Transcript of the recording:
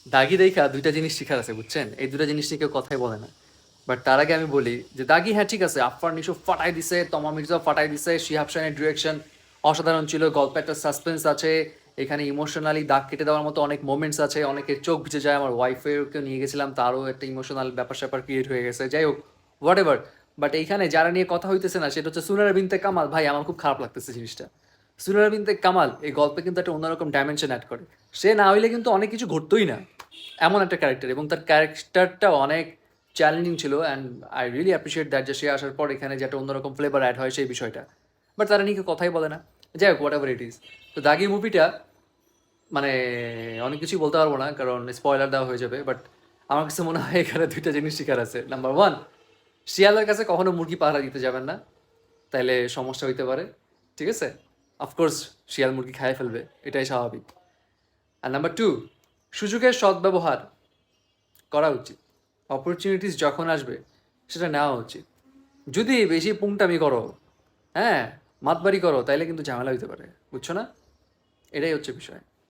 দাগি দেখা দুইটা জিনিস শিখার আছে, বুঝছেন? এই দুটা জিনিস নিয়ে কেউ কথাই বলে না। বাট তার আগে আমি বলি যে দাগি, হ্যাঁ ঠিক আছে, আফফার নিশো ফাটাই দিছে, তমা মির্জাও ফাটাই দিছে, শিহাব শাহিনের ডিরেকশন অসাধারণ ছিল, গল্পে একটা সাসপেন্স আছে, এখানে ইমোশনালি দাগ কেটে দেওয়ার মতো অনেক মোমেন্টস আছে, অনেকের চোখ ভিজে যায়। আমার ওয়াইফেরকে নিয়ে গেছিলাম, তারও একটা ইমোশনাল ব্যাপার স্যাপার ক্রিয়েট হয়ে গেছে। যাই হোক, হোয়াট এভার। বাট এইখানে যারা নিয়ে কথা হইতেছে না সেটা হচ্ছে সুনারা বিনতে কামাল। ভাই আমার খুব খারাপ লাগতেছে জিনিসটা। সুনারা বিনতে কামাল এই গল্পে কিন্তু একটা অন্যরকম ডাইমেনশন অ্যাড করে। সে না হইলে কিন্তু অনেক কিছু ঘটতোই না, এমন একটা ক্যারেক্টার, এবং তার ক্যারেক্টারটা অনেক চ্যালেঞ্জিং ছিল। And I really appreciate that যে সে আসার পর এখানে যে একটা অন্যরকম ফ্লেভার অ্যাড হয় সেই বিষয়টা। বাট তারা নিয়ে কেউ কথাই বলে না। যাই হোক, হোয়াট এভার ইট ইজ। তো দাগি মুভিটা মানে অনেক কিছুই বলতে পারবো না, কারণ স্পয়লার দেওয়া হয়ে যাবে। বাট আমার কাছে মনে হয় এখানে দুইটা জিনিস শিকার আছে। নাম্বার ওয়ান, শিয়ালের কাছে কখনো মুরগি পাহারা দিতে যাবেন না, তাইলে সমস্যা হইতে পারে। ঠিক আছে? অফকোর্স শিয়াল মুরগি খায় ফেলবে, এটাই স্বাভাবিক। আর নাম্বার টু, সুযোগের সদ্ব্যবহার করা উচিত। অপরচুনিটিস যখন আসবে সেটা নেওয়া উচিত। যদি বেশি পুংটামি করো, হ্যাঁ, মাতবাড়ি করো, তাইলে কিন্তু ঝামেলা হইতে পারে, বুঝছো না? এটাই হচ্ছে বিষয়।